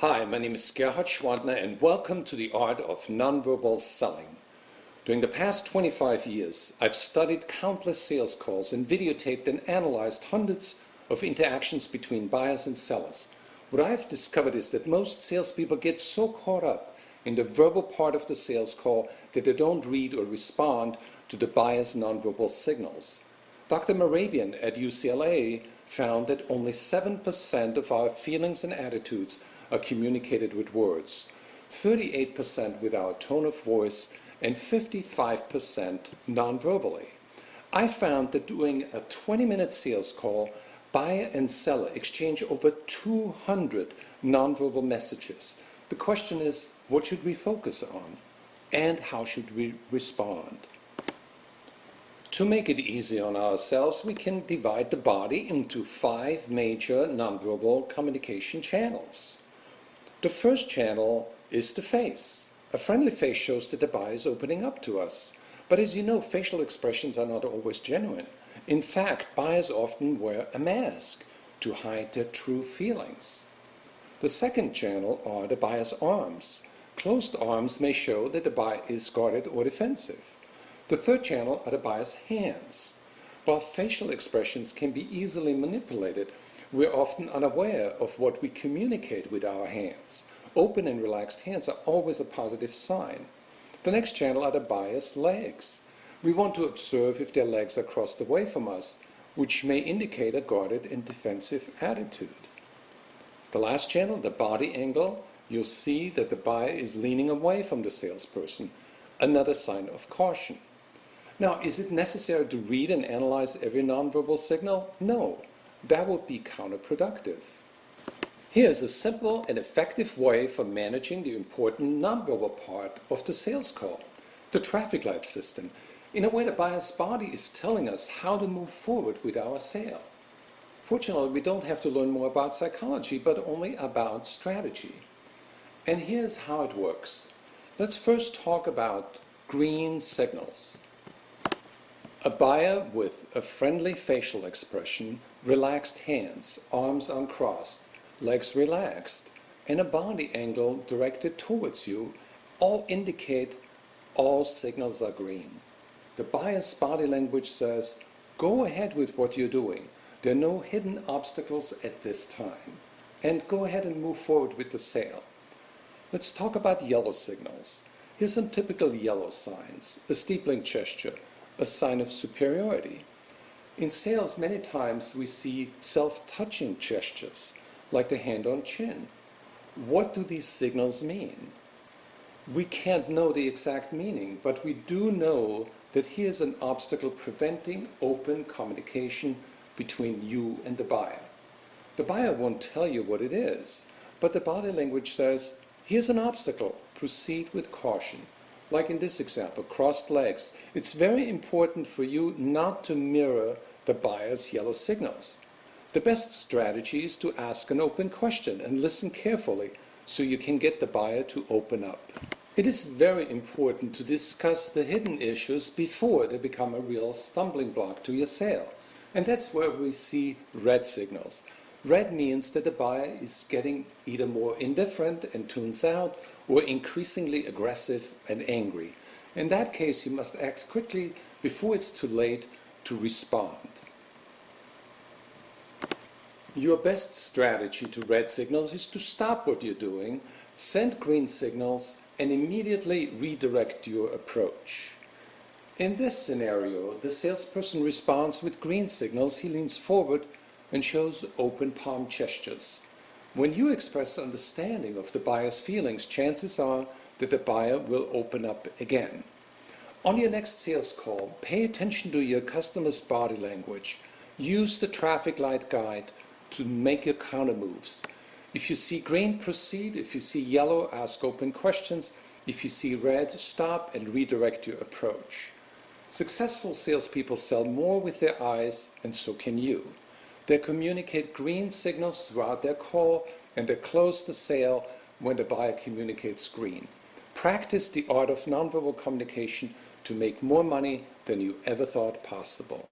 Hi, my name is Gerhard Schwantner and welcome to the art of nonverbal selling. During the past 25 years, I've studied countless sales calls and videotaped and analyzed hundreds of interactions between buyers and sellers. What I've discovered is that most salespeople get so caught up in the verbal part of the sales call that they don't read or respond to the buyer's nonverbal signals. Dr. Morabian at UCLA found that only 7% of our feelings and attitudes are communicated with words, 38% with our tone of voice, and 55% non-verbally. I found that doing a 20-minute sales call, buyer and seller exchange over 200 non-verbal messages. The question is, what should we focus on? And how should we respond? To make it easy on ourselves, we can divide the body into 5 major nonverbal communication channels. The first channel is the face. A friendly face shows that the buyer is opening up to us. But as you know, facial expressions are not always genuine. In fact, buyers often wear a mask to hide their true feelings. The second channel are the buyer's arms. Closed arms may show that the buyer is guarded or defensive. The third channel are the buyer's hands. While facial expressions can be easily manipulated, we're often unaware of what we communicate with our hands. Open and relaxed hands are always a positive sign. The next channel are the buyer's legs. We want to observe if their legs are crossed away from us, which may indicate a guarded and defensive attitude. The last channel, the body angle, you'll see that the buyer is leaning away from the salesperson, another sign of caution. Now, is it necessary to read and analyze every nonverbal signal? No, that would be counterproductive. Here's a simple and effective way for managing the important nonverbal part of the sales call, the traffic light system. In a way, the buyer's body is telling us how to move forward with our sale. Fortunately, we don't have to learn more about psychology, but only about strategy. And here's how it works. Let's first talk about green signals. A buyer with a friendly facial expression, relaxed hands, arms uncrossed, legs relaxed, and a body angle directed towards you all indicate all signals are green. The buyer's body language says, go ahead with what you're doing. There are no hidden obstacles at this time. And go ahead and move forward with the sale. Let's talk about yellow signals. Here's some typical yellow signs. A steepling gesture, a sign of superiority. In sales, many times we see self-touching gestures, like the hand on chin. What do these signals mean? We can't know the exact meaning, but we do know that here's an obstacle preventing open communication between you and the buyer. The buyer won't tell you what it is, but the body language says, here's an obstacle, proceed with caution. Like in this example, crossed legs. It's very important for you not to mirror the buyer's yellow signals. The best strategy is to ask an open question and listen carefully so you can get the buyer to open up. It is very important to discuss the hidden issues before they become a real stumbling block to your sale. And that's where we see red signals. Red means that the buyer is getting either more indifferent and tunes out or increasingly aggressive and angry. In that case, you must act quickly before it's too late to respond. Your best strategy to red signals is to stop what you're doing, send green signals, and immediately redirect your approach. In this scenario, the salesperson responds with green signals. He leans forward and shows open palm gestures. When you express understanding of the buyer's feelings, chances are that the buyer will open up again. On your next sales call, pay attention to your customer's body language. Use the traffic light guide to make your counter moves. If you see green, proceed. If you see yellow, ask open questions. If you see red, stop and redirect your approach. Successful salespeople sell more with their eyes, and so can you. They communicate green signals throughout their call, and they close the sale when the buyer communicates green. Practice the art of nonverbal communication to make more money than you ever thought possible.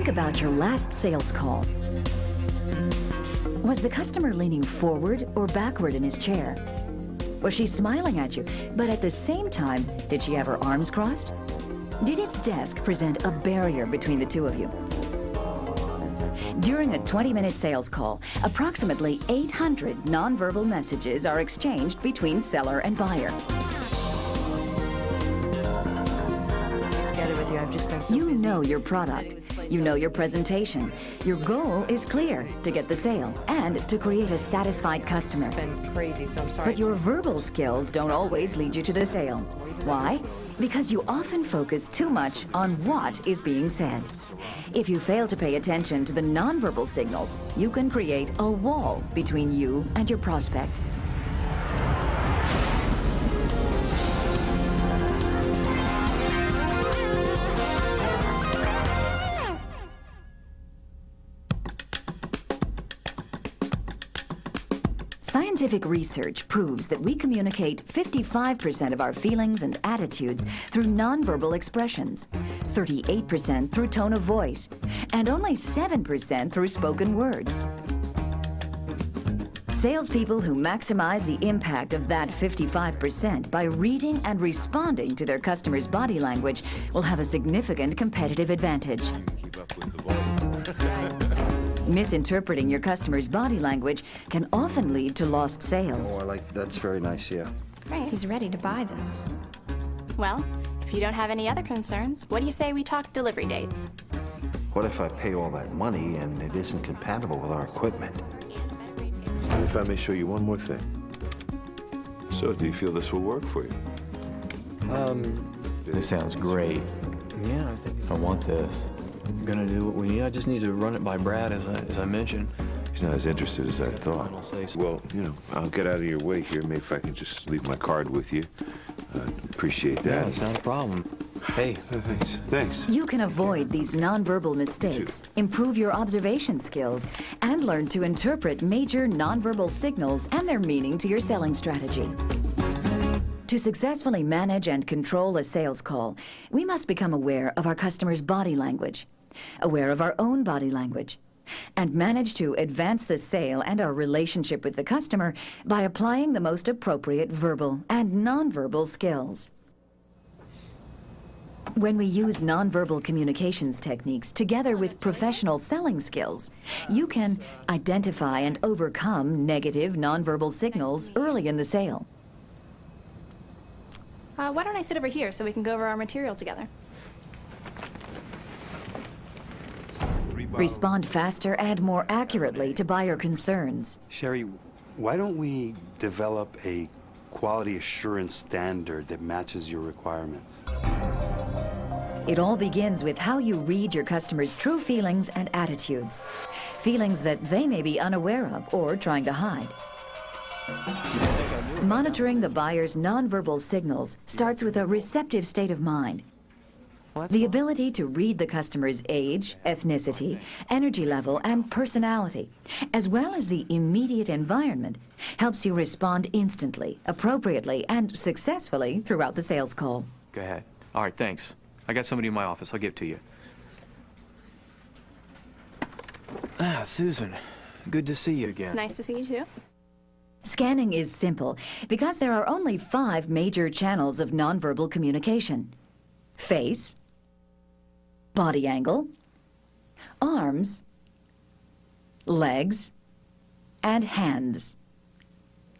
Think about your last sales call. Was the customer leaning forward or backward in his chair? Was she smiling at you, but at the same time, did she have her arms crossed? Did his desk present a barrier between the two of you? During a 20-minute sales call, approximately 800 nonverbal messages are exchanged between seller and buyer. You know your product, you know your presentation. Your goal is clear: to get the sale and to create a satisfied customer. But your verbal skills don't always lead you to the sale. Why? Because you often focus too much on what is being said. If you fail to pay attention to the nonverbal signals, you can create a wall between you and your prospect. Scientific research proves that we communicate 55% of our feelings and attitudes through nonverbal expressions, 38% through tone of voice, and only 7% through spoken words. Salespeople who maximize the impact of that 55% by reading and responding to their customers' body language will have a significant competitive advantage. Misinterpreting your customer's body language can often lead to lost sales. Oh, that's very nice, yeah. Great. He's ready to buy this. Well, if you don't have any other concerns, what do you say we talk delivery dates? What if I pay all that money and it isn't compatible with our equipment? If I may show you one more thing. So, do you feel this will work for you? This sounds great. Yeah, I think I want this. I'm gonna do what we need. I just need to run it by Brad, as I mentioned. He's not as interested as I thought. Final say so. Well, I'll get out of your way here. Maybe if I can just leave my card with you. Appreciate that. Yeah, it's not a problem. Hey. Thanks. You can avoid these nonverbal mistakes, improve your observation skills, and learn to interpret major nonverbal signals and their meaning to your selling strategy. To successfully manage and control a sales call, we must become aware of our customer's body language, aware of our own body language, and manage to advance the sale and our relationship with the customer by applying the most appropriate verbal and nonverbal skills. When we use nonverbal communications techniques together with professional selling skills, you can identify and overcome negative nonverbal signals early in the sale. Why don't I sit over here so we can go over our material together? Respond faster and more accurately to buyer concerns. Sherry, why don't we develop a quality assurance standard that matches your requirements? It all begins with how you read your customers' true feelings and attitudes, feelings that they may be unaware of or trying to hide. Monitoring the buyer's nonverbal signals starts with a receptive state of mind. The ability to read the customer's age, ethnicity, energy level, and personality, as well as the immediate environment, helps you respond instantly, appropriately, and successfully throughout the sales call. Go ahead. All right, thanks. I got somebody in my office. I'll give it to you. Susan. Good to see you again. It's nice to see you too. Scanning is simple because there are only 5 major channels of nonverbal communication: face, body angle, arms, legs, and hands.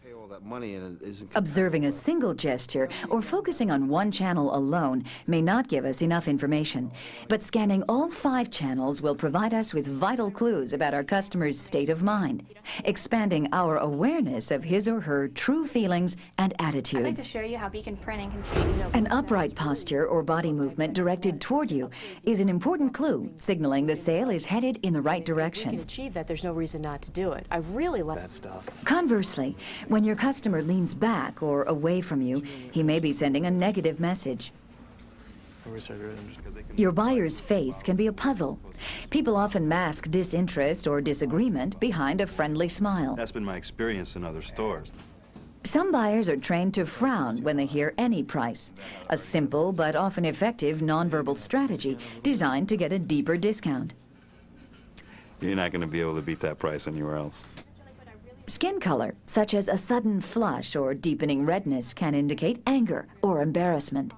Pay all that money and it isn't Observing a single gesture or focusing on one channel alone may not give us enough information, but scanning all 5 channels will provide us with vital clues about our customer's state of mind, expanding our awareness of his or her true feelings and I'd like to attitudes. show you how beacon printing can take you An upright posture or body movement directed toward you is an important clue, signaling the sale is headed in the right We can direction. achieve that. There's no reason not to do it. I really like that stuff. Conversely, when your customer leans back or away from you, he may be sending a negative message. Your buyer's face can be a puzzle. People often mask disinterest or disagreement behind a friendly smile. That's been my experience in other stores. Some buyers are trained to frown when they hear any price, a simple but often effective nonverbal strategy designed to get a deeper discount. You're not going to be able to beat that price anywhere else. Skin color, such as a sudden flush or deepening redness, can indicate anger or embarrassment.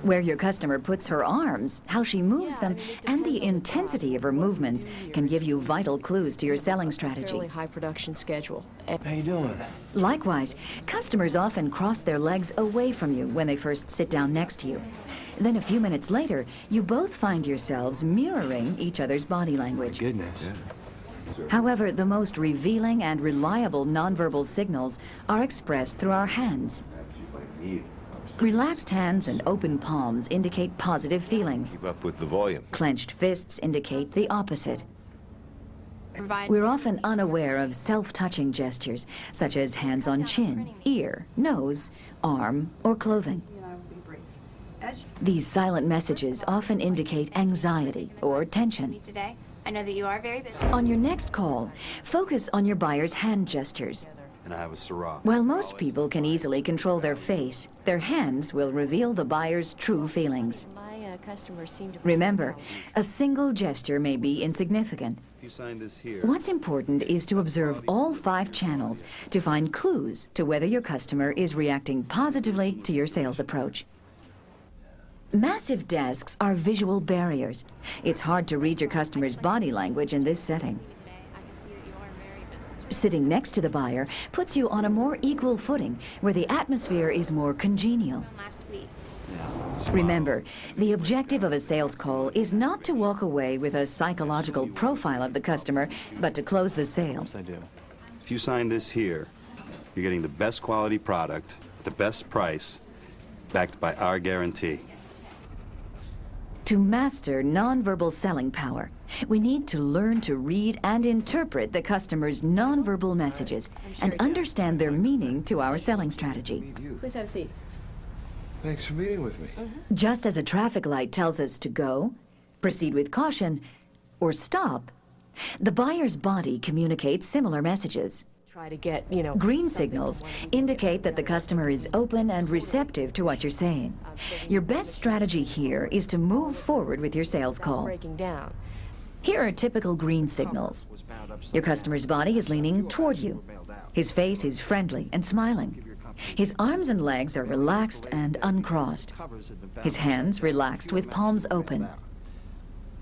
Where your customer puts her arms, how she moves them, and the intensity of her movements can give you vital clues to your selling strategy. Fairly high production schedule. How you doing? Likewise, customers often cross their legs away from you when they first sit down next to you. Then a few minutes later, you both find yourselves mirroring each other's body language. Goodness. However, the most revealing and reliable nonverbal signals are expressed through our hands. Relaxed hands and open palms indicate positive feelings. Keep up with the volume. Clenched fists indicate the opposite. We're often unaware of self-touching gestures, such as hands on chin, ear, nose, arm, or clothing. These silent messages often indicate anxiety or tension. Today, I know that you are very busy. On your next call, focus on your buyer's hand gestures. And I have a Syrah. While most people can easily control their face, their hands will reveal the buyer's true feelings. My customers seem to... Remember, a single gesture may be insignificant. If you sign this here, What's important is to observe all 5 channels to find clues to whether your customer is reacting positively to your sales approach. Massive desks are visual barriers. It's hard to read your customer's body language in this setting. Sitting next to the buyer puts you on a more equal footing, where the atmosphere is more congenial. Last week. Remember, the objective of a sales call is not to walk away with a psychological profile of the customer, but to close the sale. Yes, I do. if you sign this here, you're getting the best quality product, the best price, backed by our guarantee. To master nonverbal selling power, we need to learn to read and interpret the customer's nonverbal messages and understand their meaning to our selling strategy. Please have a seat. Thanks for meeting with me. Just as a traffic light tells us to go, proceed with caution, or stop, the buyer's body communicates similar messages. Try to get, Green signals indicate that the customer is open and receptive to what you're saying. Your best strategy here is to move forward with your sales call. breaking down. Here are typical green signals. Your customer's body is leaning toward you. His face is friendly and smiling. His arms and legs are relaxed and uncrossed. His hands relaxed with palms open.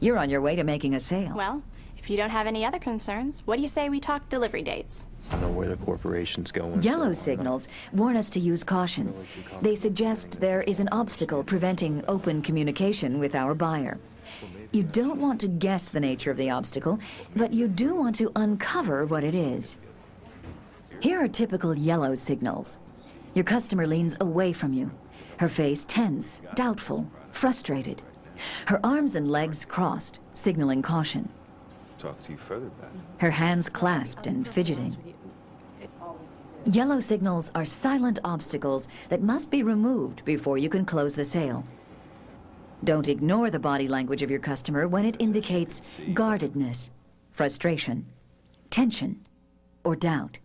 You're on your way to making a sale. Well, if you don't have any other concerns, what do you say we talk delivery dates? I know where the corporation's going. Yellow so signals warn us to use caution. They suggest there is an obstacle preventing open communication with our buyer. You don't want to guess the nature of the obstacle, but you do want to uncover what it is. Here are typical yellow signals. Your customer leans away from you. Her face tense, doubtful, frustrated. Her arms and legs crossed, signaling caution. Talk to you further back. Her hands clasped and fidgeting. Yellow signals are silent obstacles that must be removed before you can close the sale. Don't ignore the body language of your customer when it indicates guardedness, frustration, tension, or doubt.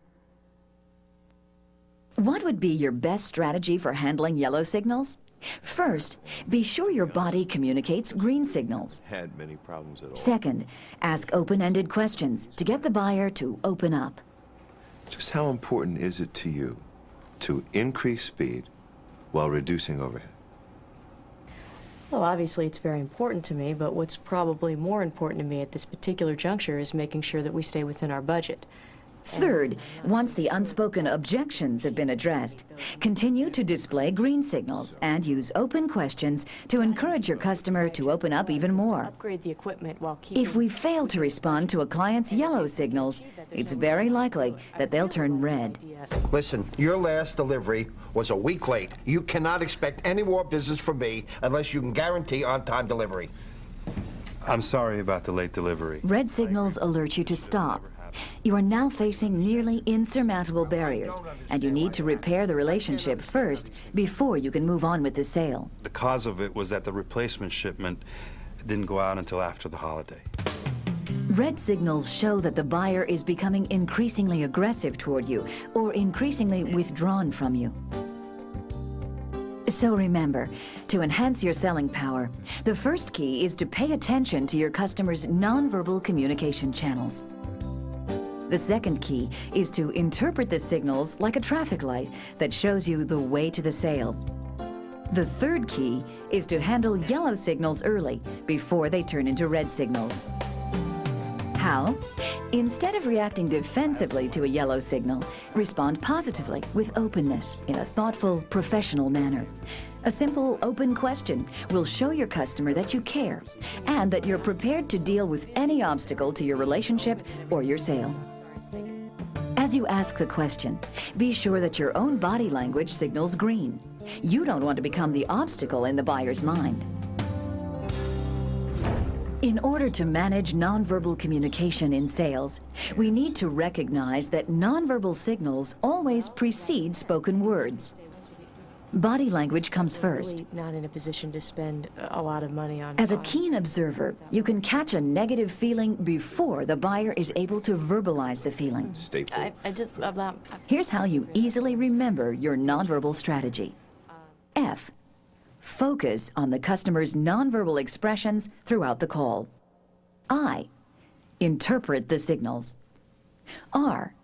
What would be your best strategy for handling yellow signals? First, be sure your body communicates green signals. Had many problems at all. Second, ask open-ended questions to get the buyer to open up. Just how important is it to you to increase speed while reducing overhead? Well, obviously it's very important to me, but what's probably more important to me at this particular juncture is making sure that we stay within our budget. Third, once the unspoken objections have been addressed, continue to display green signals and use open questions to encourage your customer to open up even more. Upgrade the equipment while keeping... If we fail to respond to a client's yellow signals, it's very likely that they'll turn red. Listen, your last delivery was a week late. You cannot expect any more business from me unless you can guarantee on-time delivery. I'm sorry about the late delivery. Red signals alert you to stop. You are now facing nearly insurmountable barriers, and you need to repair the relationship first before you can move on with the sale. The cause of it was that the replacement shipment didn't go out until after the holiday. Red signals show that the buyer is becoming increasingly aggressive toward you or increasingly withdrawn from you. So remember, to enhance your selling power, the first key is to pay attention to your customers' nonverbal communication channels. The second key is to interpret the signals like a traffic light that shows you the way to the sale. The third key is to handle yellow signals early, before they turn into red signals. How? Instead of reacting defensively to a yellow signal, respond positively with openness in a thoughtful, professional manner. A simple, open question will show your customer that you care and that you're prepared to deal with any obstacle to your relationship or your sale. As you ask the question, be sure that your own body language signals green. You don't want to become the obstacle in the buyer's mind. In order to manage nonverbal communication in sales, we need to recognize that nonverbal signals always precede spoken words. Body language comes first. Really not in a position to spend a lot of money on. As a keen observer, you can catch a negative feeling before the buyer is able to verbalize the feeling. Staple. Here's how you easily remember your nonverbal strategy. F. Focus on the customer's nonverbal expressions throughout the call. I. Interpret the signals. R.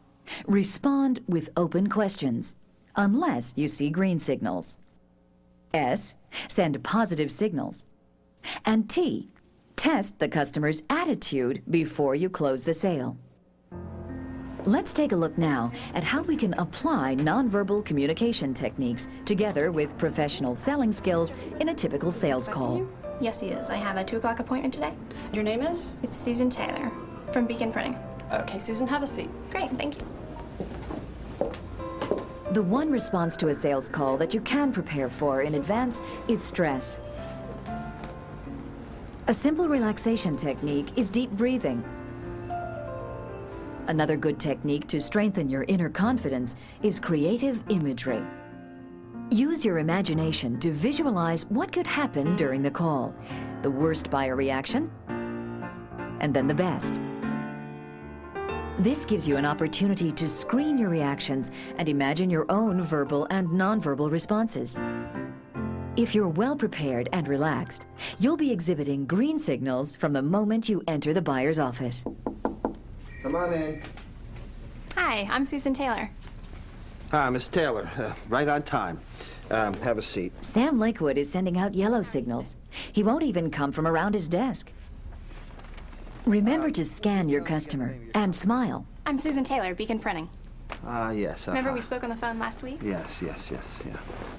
Respond with open questions, unless you see green signals. S. Send positive signals. And T. Test the customer's attitude before you close the sale. Let's take a look now at how we can apply nonverbal communication techniques together with professional selling skills in a typical sales call. Yes, he is. I have a 2 o'clock appointment today. Your name is? It's Susan Taylor from Beacon Printing. Okay, Susan, have a seat. Great, thank you. The one response to a sales call that you can prepare for in advance is stress. A simple relaxation technique is deep breathing. Another good technique to strengthen your inner confidence is creative imagery. Use your imagination to visualize what could happen during the call, the worst buyer reaction, and then the best. This gives you an opportunity to screen your reactions and imagine your own verbal and nonverbal responses. If you're well prepared and relaxed, you'll be exhibiting green signals from the moment you enter the buyer's office. Come on in. Hi, I'm Susan Taylor. Hi, Miss Taylor. Right on time. Have a seat. Sam Lakewood is sending out yellow signals. He won't even come from around his desk. Remember to scan your customer and smile. I'm Susan Taylor, Beacon Printing. Yes. Remember we spoke on the phone last week? Yes, yeah.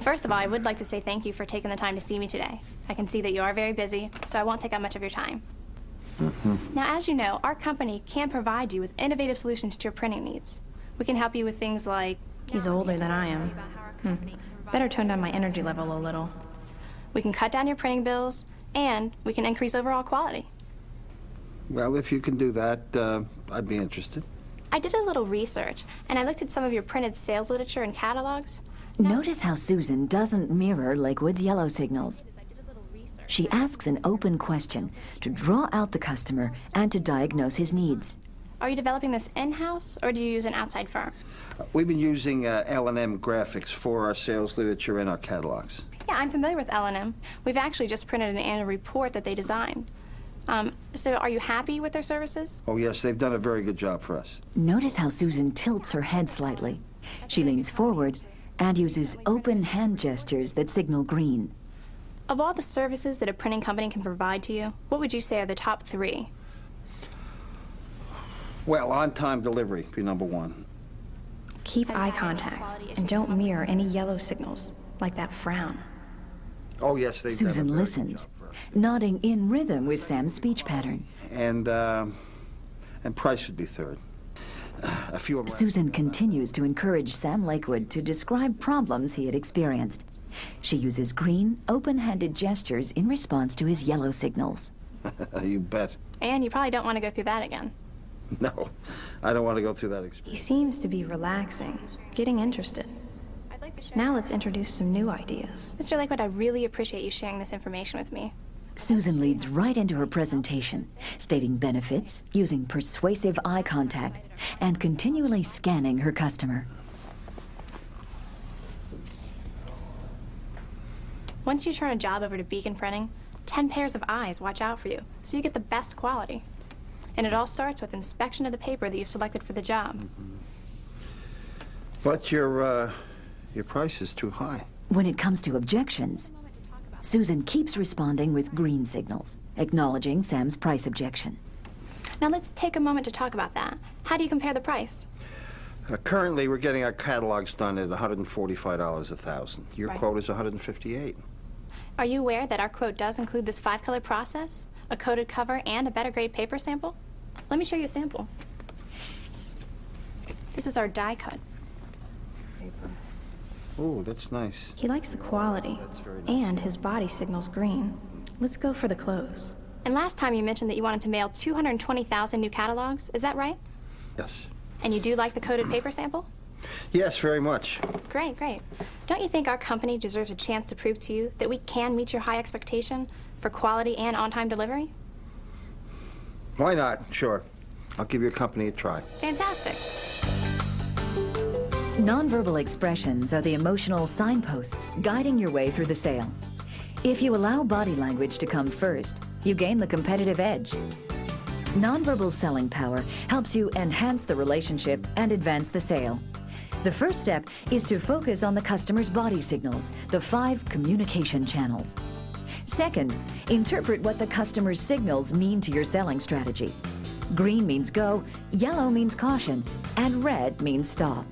First of all, I would like to say thank you for taking the time to see me today. I can see that you are very busy, so I won't take up much of your time. Now, as you know, our company can provide you with innovative solutions to your printing needs. We can help you with things like... He's older than I am. Better tone down my energy level a little. We can cut down your printing bills, and we can increase overall quality. Well, if you can do that, I'd be interested. I did a little research, and I looked at some of your printed sales literature and catalogs. Notice how Susan doesn't mirror Lakewood's yellow signals. She asks an open question to draw out the customer and to diagnose his needs. Are you developing this in-house, or do you use an outside firm? We've been using L&M graphics for our sales literature and our catalogs. Yeah, I'm familiar with L&M. We've actually just printed an annual report that they designed. So are you happy with their services? Oh, yes, they've done a very good job for us. Notice how Susan tilts her head slightly. She leans forward and uses open hand gestures that signal green. Of all the services that a printing company can provide to you, what would you say are the top 3? Well, on-time delivery would be number 1. Keep eye contact and don't mirror any yellow signals, like that frown. Oh, yes, they've done a Susan very good listens, job for us. nodding in rhythm with Sam's speech pattern. And price would be 3rd. A few of Susan continues to encourage Sam Lakewood to describe problems he had experienced. She uses green, open-handed gestures in response to his yellow signals. You bet. And you probably don't want to go through that again. No, I don't want to go through that experience. He seems to be relaxing, getting interested. Now let's introduce some new ideas. Mr. Lakewood, I really appreciate you sharing this information with me. Susan leads right into her presentation, stating benefits, using persuasive eye contact, and continually scanning her customer. Once you turn a job over to Beacon Printing, 10 pairs of eyes watch out for you, so you get the best quality. And it all starts with inspection of the paper that you've selected for the job. But your price is too high. When it comes to objections, Susan keeps responding with green signals, acknowledging Sam's price objection. Now let's take a moment to talk about that. How do you compare the price? Currently, we're getting our catalogs done at $145 a thousand. Your Right. quote is $158. Are you aware that our quote does include this 5-color process, a coated cover, and a better grade paper sample? Let me show you a sample. This is our die cut. Oh, that's nice. He likes the quality, That's very nice. and his body signals green. Let's go for the close. And last time you mentioned that you wanted to mail 220,000 new catalogs, is that right? Yes. And you do like the coated paper sample? Yes, very much. Great, great. Don't you think our company deserves a chance to prove to you that we can meet your high expectation for quality and on-time delivery? Why not? Sure. I'll give your company a try. Fantastic. Nonverbal expressions are the emotional signposts guiding your way through the sale. If you allow body language to come first, you gain the competitive edge. Nonverbal selling power helps you enhance the relationship and advance the sale. The first step is to focus on the customer's body signals, the 5 communication channels. Second, interpret what the customer's signals mean to your selling strategy. Green means go, yellow means caution, and red means stop.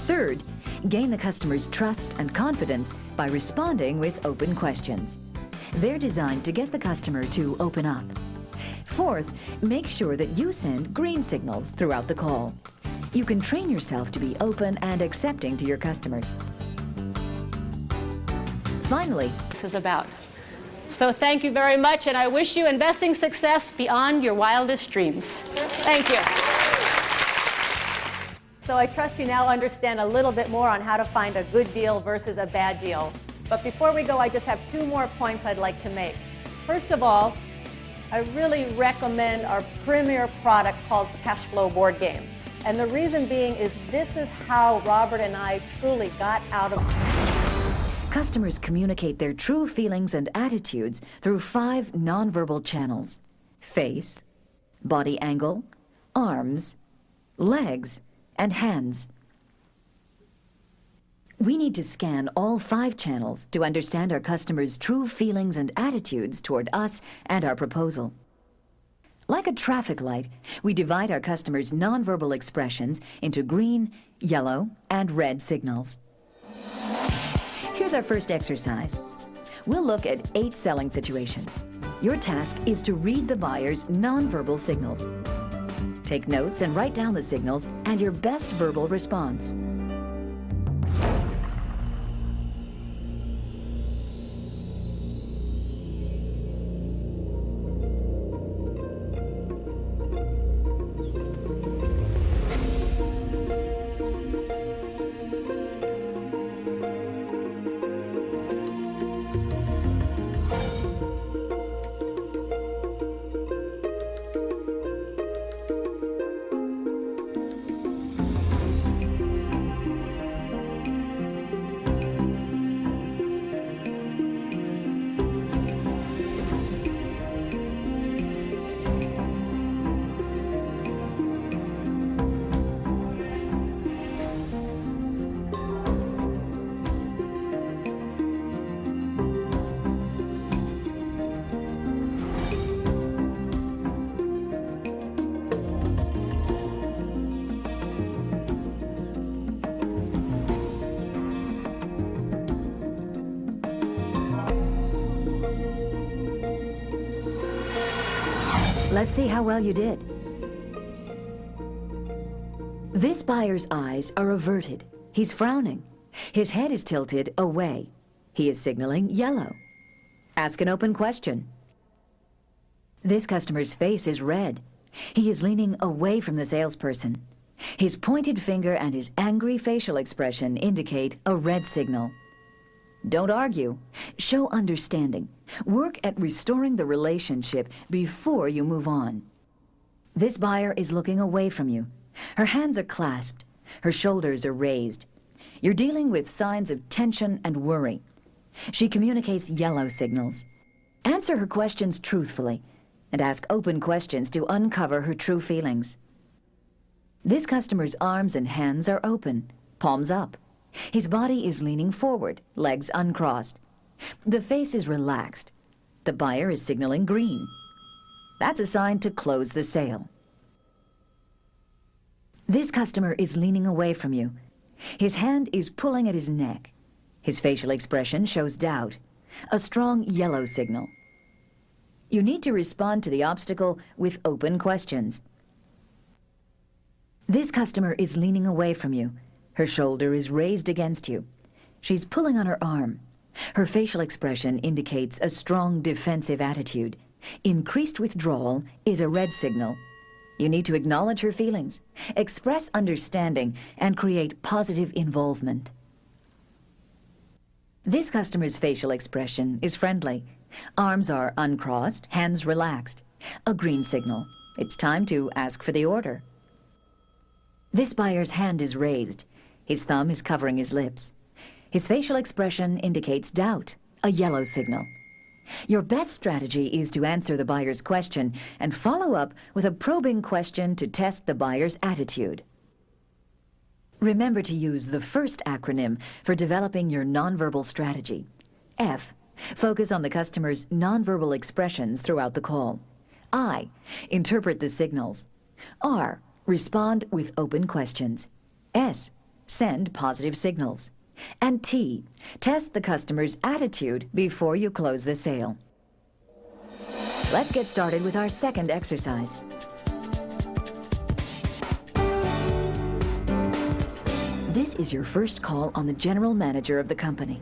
Third, gain the customer's trust and confidence by responding with open questions. They're designed to get the customer to open up. Fourth, make sure that you send green signals throughout the call. You can train yourself to be open and accepting to your customers. Finally, This is about. So thank you very much, and I wish you investing success beyond your wildest dreams. Thank you. So I trust you now understand a little bit more on how to find a good deal versus a bad deal. But before we go, I just have 2 more points I'd like to make. First of all, I really recommend our premier product called the Cash Flow Board Game. And the reason being is this is how Robert and I truly got out of... customers communicate their true feelings and attitudes through 5 nonverbal channels: face, body angle, arms, legs, and hands. We need to scan all 5 channels to understand our customers' true feelings and attitudes toward us and our proposal. Like a traffic light, we divide our customers' nonverbal expressions into green, yellow, and red signals. Here's our first exercise. We'll look at 8 selling situations. Your task is to read the buyer's nonverbal signals. Take notes and write down the signals and your best verbal response. Let's see how well you did. This buyer's eyes are averted. He's frowning. His head is tilted away. He is signaling yellow. Ask an open question. This customer's face is red. He is leaning away from the salesperson. His pointed finger and his angry facial expression indicate a red signal. Don't argue. Show understanding. Work at restoring the relationship before you move on. This buyer is looking away from you. Her hands are clasped. Her shoulders are raised. You're dealing with signs of tension and worry. She communicates yellow signals. Answer her questions truthfully and ask open questions to uncover her true feelings. This customer's arms and hands are open, palms up. His body is leaning forward, legs uncrossed. The face is relaxed. The buyer is signaling green. That's a sign to close the sale. This customer is leaning away from you. His hand is pulling at his neck. His facial expression shows doubt, a strong yellow signal. You need to respond to the obstacle with open questions. This customer is leaning away from you. Her shoulder is raised against you. She's pulling on her arm. Her facial expression indicates a strong defensive attitude. Increased withdrawal is a red signal. You need to acknowledge her feelings, express understanding, and create positive involvement. This customer's facial expression is friendly. Arms are uncrossed, hands relaxed. A green signal. It's time to ask for the order. This buyer's hand is raised. His thumb is covering his lips. His facial expression indicates doubt, a yellow signal. Your best strategy is to answer the buyer's question and follow up with a probing question to test the buyer's attitude. Remember to use the first acronym for developing your nonverbal strategy. F. Focus on the customer's nonverbal expressions throughout the call. I. Interpret the signals. R. Respond with open questions. S. Send positive signals. And T. Test the customer's attitude before you close the sale. Let's get started with our second exercise. This is your first call on the general manager of the company.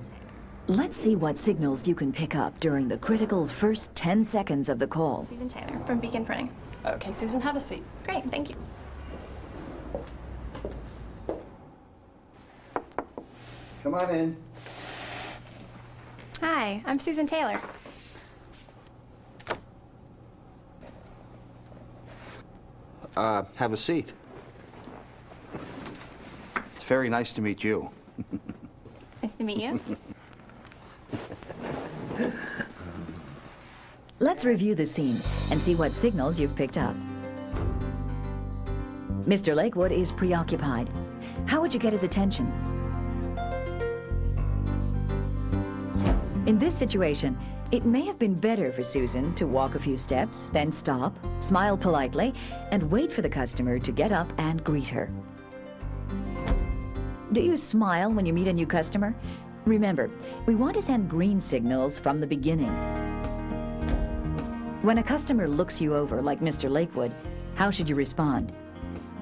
Let's see what signals you can pick up during the critical first 10 seconds of the call. Susan Taylor from Beacon Printing. Okay, Susan, have a seat. Great, thank you. Come on in. Hi, I'm Susan Taylor. Have a seat. It's very nice to meet you. Nice to meet you. Let's review the scene and see what signals you've picked up. Mr. Lakewood is preoccupied. How would you get his attention? In this situation, it may have been better for Susan to walk a few steps, then stop, smile politely, and wait for the customer to get up and greet her. Do you smile when you meet a new customer? Remember, we want to send green signals from the beginning. When a customer looks you over like Mr. Lakewood, how should you respond?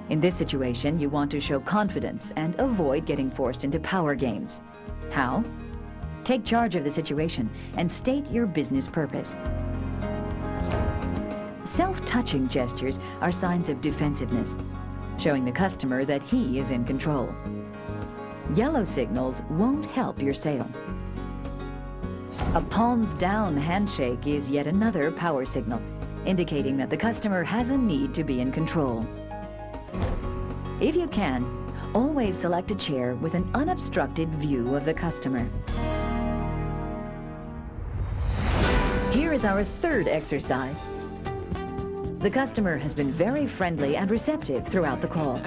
In this situation, you want to show confidence and avoid getting forced into power games. How? Take charge of the situation and state your business purpose. Self-touching gestures are signs of defensiveness, showing the customer that he is in control. Yellow signals won't help your sale. A palms-down handshake is yet another power signal, indicating that the customer has a need to be in control. If you can, always select a chair with an unobstructed view of the customer. Here is our third exercise. The customer has been very friendly and receptive throughout the call,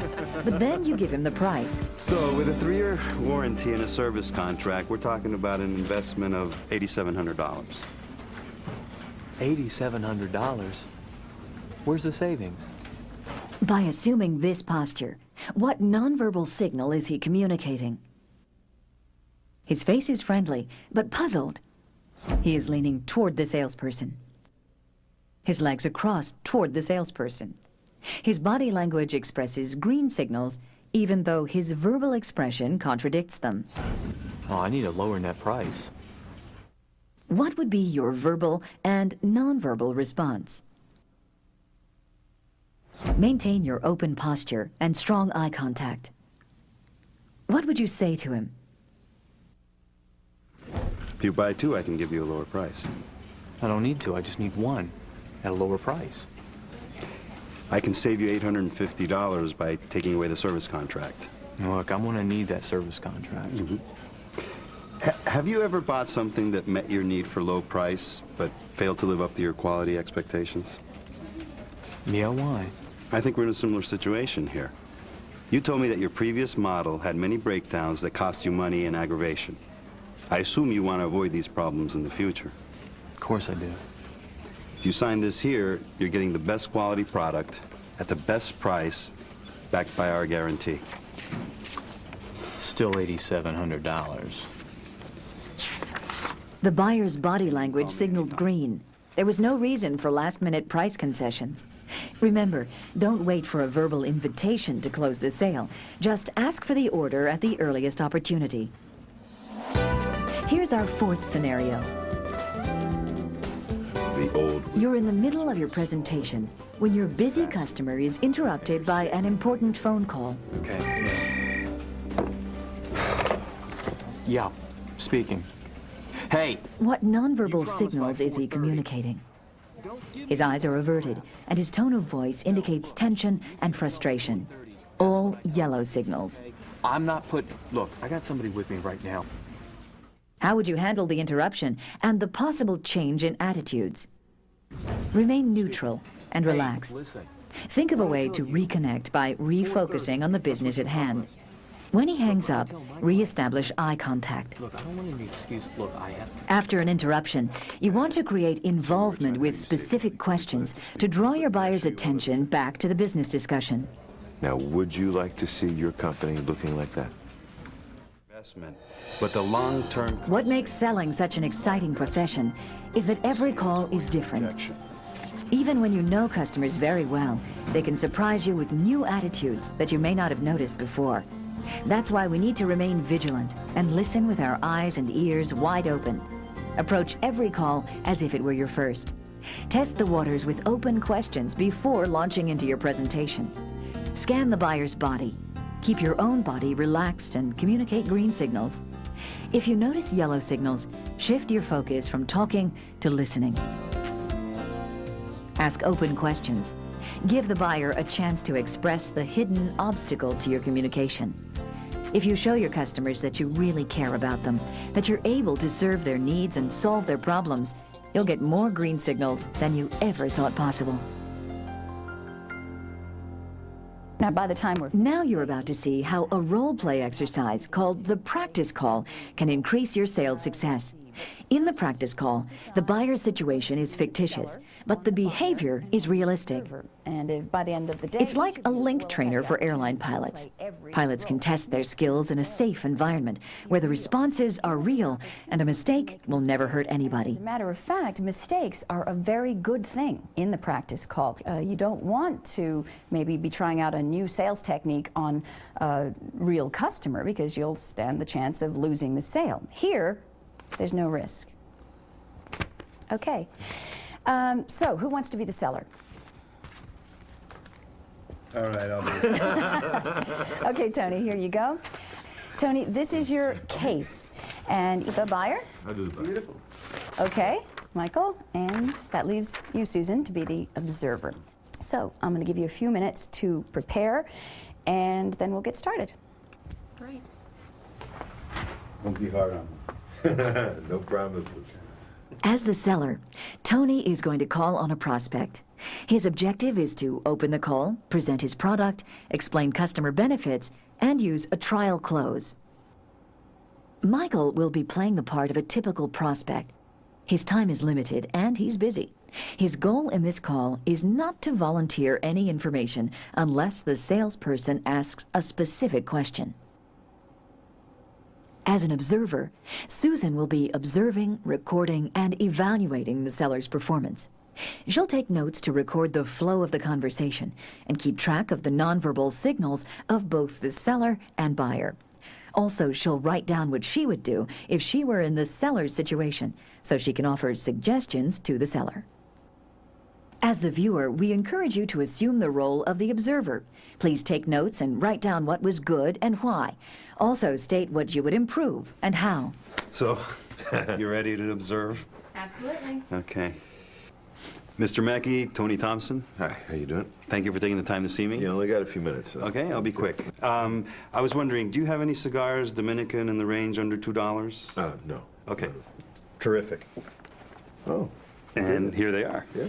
but then you give him the price. So with a 3-year warranty and a service contract, we're talking about an investment of $8,700. $8,700? Where's the savings? By assuming this posture, what nonverbal signal is he communicating? His face is friendly, but puzzled. He is leaning toward the salesperson. His legs are crossed toward the salesperson. His body language expresses green signals, even though his verbal expression contradicts them. Oh, I need to lower net price. What would be your verbal and nonverbal response? Maintain your open posture and strong eye contact. What would you say to him? If you buy 2, I can give you a lower price. I don't need to, I just need 1 at a lower price. I can save you $850 by taking away the service contract. Look, I'm gonna need that service contract. Have you ever bought something that met your need for low price, but failed to live up to your quality expectations? Yeah, why? I think we're in a similar situation here. You told me that your previous model had many breakdowns that cost you money and aggravation. I assume you want to avoid these problems in the future. Of course I do. If you sign this here, you're getting the best quality product at the best price, backed by our guarantee. Still $8,700. The buyer's body language signaled green. There was no reason for last-minute price concessions. Remember, don't wait for a verbal invitation to close the sale. Just ask for the order at the earliest opportunity. Here's our fourth scenario. The old... You're in the middle of your presentation when your busy customer is interrupted by an important phone call. Okay. Yeah, speaking. Hey! What nonverbal signals is he communicating? His eyes are averted, and his tone of voice indicates tension and frustration. All yellow signals. I'm not Look, I got somebody with me right now. How would you handle the interruption and the possible change in attitudes? Remain neutral and relaxed. Think of a way to reconnect by refocusing on the business at hand. When he hangs up, re-establish eye contact. Look, I don't want any excuse. Look, I have... After an interruption, you want to create involvement with specific questions to draw your buyer's attention back to the business discussion. Now, would you like to see your company looking like that? Investment, but the long-term... What makes selling such an exciting profession is that every call is different. Even when you know customers very well, they can surprise you with new attitudes that you may not have noticed before. That's why we need to remain vigilant and listen with our eyes and ears wide open. Approach every call as if it were your first. Test the waters with open questions before launching into your presentation. Scan the buyer's body. Keep your own body relaxed and communicate green signals. If you notice yellow signals, shift your focus from talking to listening. Ask open questions. Give the buyer a chance to express the hidden obstacle to your communication. If you show your customers that you really care about them, that you're able to serve their needs and solve their problems, you'll get more green signals than you ever thought possible. Now, by the time Now you're about to see how a role-play exercise called the practice call can increase your sales success. In the practice call, the buyer's situation is fictitious, but the behavior is realistic. And if by the end of the day, It's like a link trainer for airline pilots. Pilots can test their skills in a safe environment where the responses are real and a mistake will never hurt anybody. As a matter of fact, mistakes are a very good thing in the practice call. You don't want to maybe be trying out a new sales technique on a real customer because you'll stand the chance of losing the sale. Here, there's no risk. Okay, so who wants to be the seller? All right, I'll do it. Okay, Tony, here you go. Tony, this is your case. And the buyer? I'll do the buyer. Beautiful. Okay, Michael, and that leaves you, Susan, to be the observer. So I'm going to give you a few minutes to prepare, and then we'll get started. Great. Won't be hard on me. No promises. As the seller, Tony is going to call on a prospect. His objective is to open the call, present his product, explain customer benefits, and use a trial close. Michael will be playing the part of a typical prospect. His time is limited and he's busy. His goal in this call is not to volunteer any information unless the salesperson asks a specific question. As an observer, Susan will be observing, recording, and evaluating the seller's performance. She'll take notes to record the flow of the conversation and keep track of the nonverbal signals of both the seller and buyer. Also, she'll write down what she would do if she were in the seller's situation, so she can offer suggestions to the seller. As the viewer, we encourage you to assume the role of the observer. Please take notes and write down what was good and why. Also state what you would improve and how. So, you ready to observe? Absolutely. Okay. Mr. Mackey, Tony Thompson. Hi, how you doing? Thank you for taking the time to see me. You only got a few minutes. So. Okay, I'll be quick. I was wondering, do you have any cigars, Dominican, in the range under $2? No. Okay. Terrific. Oh. And here they are. Yeah.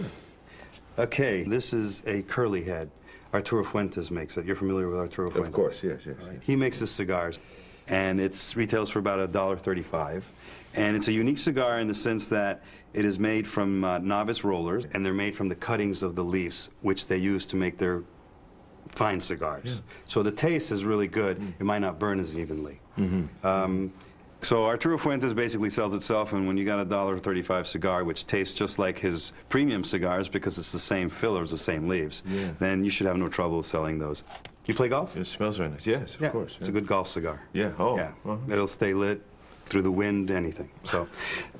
Okay, this is a curly head. Arturo Fuentes makes it. You're familiar with Arturo Fuentes? Of course, yes. Right. He makes his cigars, and it retails for about $1.35. And it's a unique cigar in the sense that it is made from novice rollers, and they're made from the cuttings of the leaves, which they use to make their fine cigars. Yeah. So the taste is really good. It might not burn as evenly. So Arturo Fuentes basically sells itself, and when you got a $1.35 cigar, which tastes just like his premium cigars because it's the same fillers, the same leaves, then you should have no trouble selling those. You play golf? It smells very nice. Yes, of course. It's a good golf cigar. Yeah. Oh. Yeah. It'll stay lit through the wind, anything. So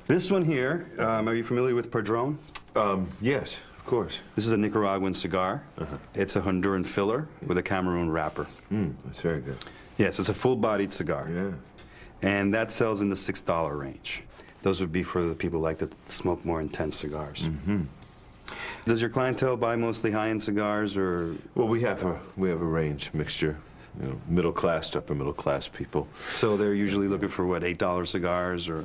this one here, are you familiar with Padron? Yes, of course. This is a Nicaraguan cigar. It's a Honduran filler with a Cameroon wrapper. That's very good. Yes, it's a full-bodied cigar. Yeah. And that sells in the $6 range. Those would be for the people who like to smoke more intense cigars. Does your clientele buy mostly high-end cigars, or? Well, we have a range, mixture. You know, middle class to upper middle class people. So they're usually looking for what, $8 cigars, or?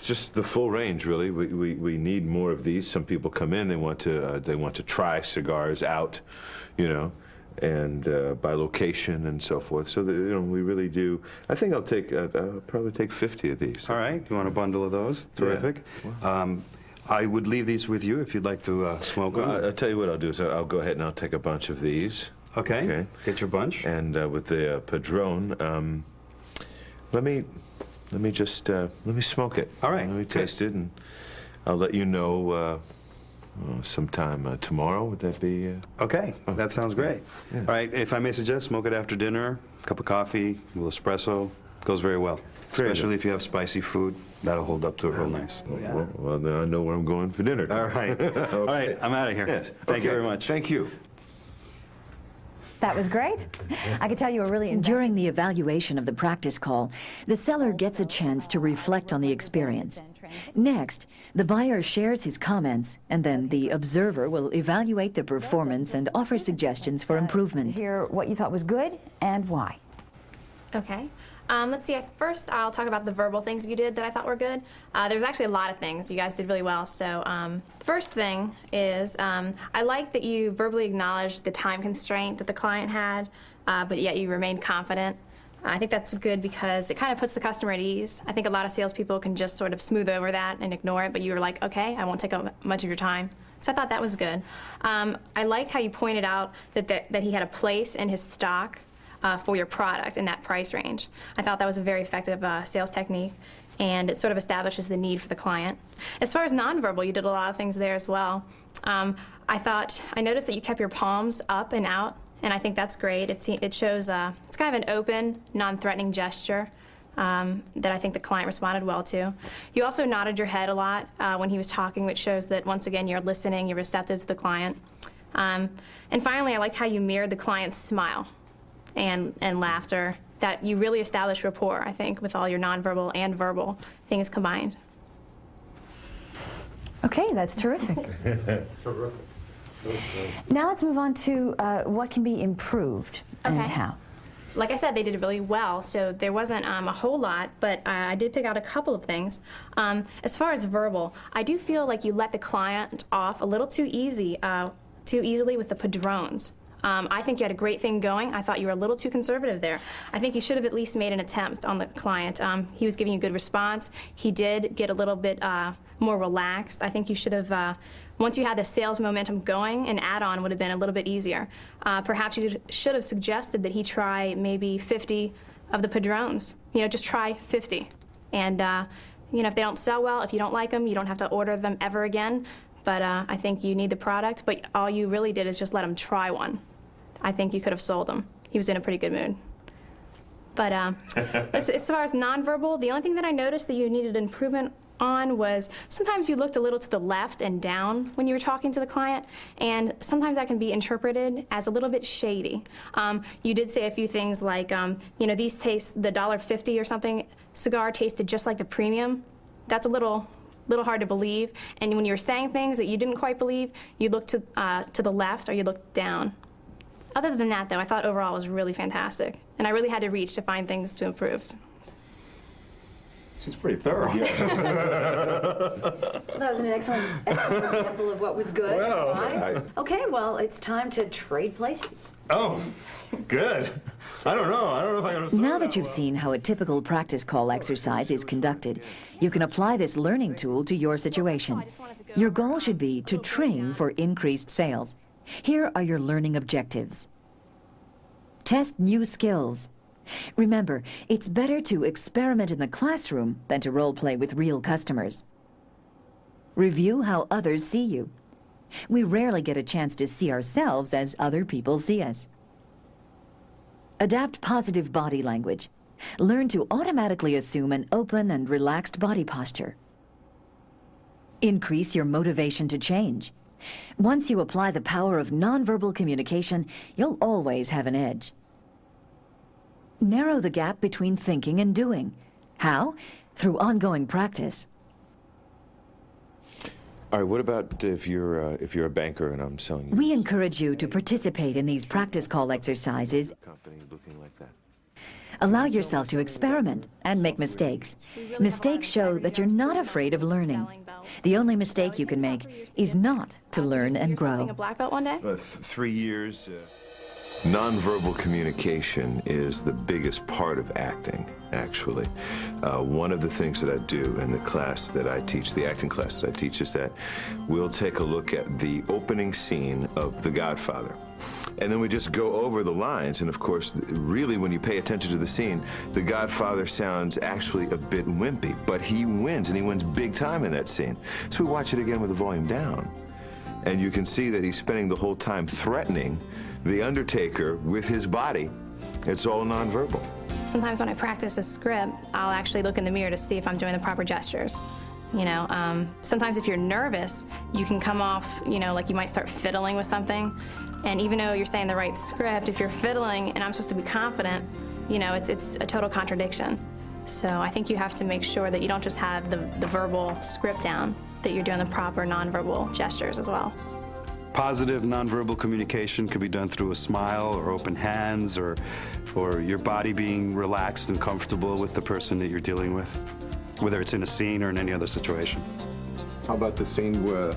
Just the full range, really. We need more of these. Some people come in, they want to try cigars out, you know, and by location and so forth. So that, you know, we really do. I think I'll probably take 50 of these. All right. You want a bundle of those? Terrific. Yeah. I would leave these with you if you'd like to smoke them. I'll tell you what I'll do is I'll go ahead and I'll take a bunch of these. Okay. Get your bunch. And with the Padron, let me smoke it. All right. Let me taste it, and I'll let you know sometime tomorrow. Would that be? Okay. That sounds great. Yeah. All right. If I may suggest, smoke it after dinner. Cup of coffee, a little espresso. Goes very well. Especially if you have spicy food. That'll hold up to it real nice. Well, then I know where I'm going for dinner. All right. Okay. All right. I'm out of here. Yes. Thank you very much. Thank you. That was great. I could tell you were really invested. During the evaluation of the practice call, the seller gets a chance to reflect on the experience. Next, the buyer shares his comments, and then the observer will evaluate the performance and offer suggestions for improvement. Hear what you thought was good and why. Okay. Let's see. First, I'll talk about the verbal things you did that I thought were good. There was actually a lot of things. You guys did really well. So first thing is I like that you verbally acknowledged the time constraint that the client had, but yet you remained confident. I think that's good because it kind of puts the customer at ease. I think a lot of salespeople can just sort of smooth over that and ignore it, but you were like, okay, I won't take up much of your time. So I thought that was good. I liked how you pointed out that he had a place in his stock for your product in that price range. I thought that was a very effective sales technique, and it sort of establishes the need for the client. As far as nonverbal, you did a lot of things there as well. I noticed that you kept your palms up and out, and I think that's great. It shows, it's kind of an open, non-threatening gesture that I think the client responded well to. You also nodded your head a lot when he was talking, which shows that, once again, you're listening, you're receptive to the client. And finally, I liked how you mirrored the client's smile and laughter, that you really established rapport, I think, with all your nonverbal and verbal things combined. Okay, that's terrific. Now let's move on to what can be improved and how. Like I said, they did really well, so there wasn't a whole lot, but I did pick out a couple of things. As far as verbal, I do feel like you let the client off a little too easily with the Padrones. I think you had a great thing going. I thought you were a little too conservative there. I think you should have at least made an attempt on the client. He was giving you a good response. He did get a little bit more relaxed. I think you should have, once you had the sales momentum going, an add-on would have been a little bit easier. Perhaps you should have suggested that he try maybe 50 of the Padrones. You know, just try 50. And, you know, if they don't sell well, if you don't like them, you don't have to order them ever again. But I think you need the product, but all you really did is just let him try one. I think you could have sold him. He was in a pretty good mood. But as far as nonverbal, the only thing that I noticed that you needed improvement on was sometimes you looked a little to the left and down when you were talking to the client, and sometimes that can be interpreted as a little bit shady. You did say a few things like, you know, these taste, the $1.50 or something cigar tasted just like the premium. That's a little little hard to believe. And when you were saying things that you didn't quite believe, you'd look to the left or you'd look down. Other than that, though, I thought overall it was really fantastic. And I really had to reach to find things to improve. She's pretty thorough. That was an excellent example of what was good. Well, Okay, well, it's time to trade places. Oh, good. I don't know if I understand. Now that you've seen how a typical practice call exercise is conducted, you can apply this learning tool to your situation. Your goal should be to train for increased sales. Here are your learning objectives. Test new skills. Remember, it's better to experiment in the classroom than to role play with real customers. Review how others see you. We rarely get a chance to see ourselves as other people see us. Adapt positive body language. Learn to automatically assume an open and relaxed body posture. Increase your motivation to change. Once you apply the power of nonverbal communication, you'll always have an edge. Narrow the gap between thinking and doing. How? Through ongoing practice. All right, what about if you're a banker and I'm selling you? We encourage you to participate in these practice call exercises. Company looking like that. Allow yourself to experiment and make mistakes. Mistakes show that you're not afraid of learning. The only mistake you can make is not to learn and grow. A black belt one day? 3 years. Nonverbal communication is the biggest part of acting, actually. One of the things that I do in the class that I teach, the acting class that I teach, is that we'll take a look at the opening scene of The Godfather. And then we just go over the lines, and of course, really, when you pay attention to the scene, The Godfather sounds actually a bit wimpy, but he wins, and he wins big time in that scene. So we watch it again with the volume down, and you can see that he's spending the whole time threatening the Undertaker with his body. It's all nonverbal. Sometimes when I practice the script, I'll actually look in the mirror to see if I'm doing the proper gestures. You know, sometimes if you're nervous, you can come off, you know, like you might start fiddling with something. And even though you're saying the right script, if you're fiddling and I'm supposed to be confident, you know, it's a total contradiction. So I think you have to make sure that you don't just have the verbal script down, that you're doing the proper nonverbal gestures as well. Positive nonverbal communication could be done through a smile or open hands or your body being relaxed and comfortable with the person that you're dealing with, whether it's in a scene or in any other situation. How about the scene where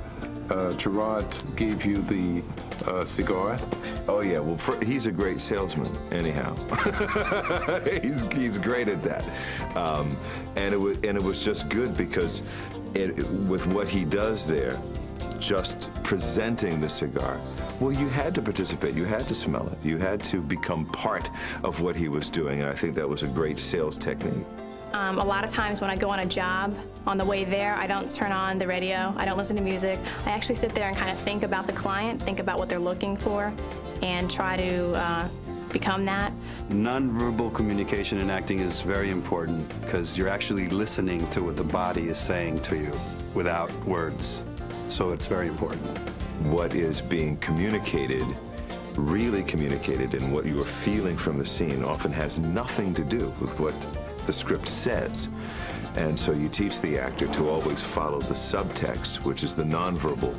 Gerard gave you the cigar? Oh yeah, well, he's a great salesman, anyhow. he's great at that, and it was just good because with what he does there, just presenting the cigar, well, you had to participate, you had to smell it, you had to become part of what he was doing, and I think that was a great sales technique. A lot of times when I go on a job, on the way there, I don't turn on the radio, I don't listen to music. I actually sit there and kind of think about the client, think about what they're looking for, and try to become that. Nonverbal communication in acting is very important because you're actually listening to what the body is saying to you without words. So it's very important. What is being communicated, really communicated, and what you are feeling from the scene often has nothing to do with what the script says. And so you teach the actor to always follow the subtext, which is the nonverbal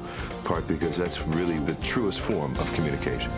part, because that's really the truest form of communication.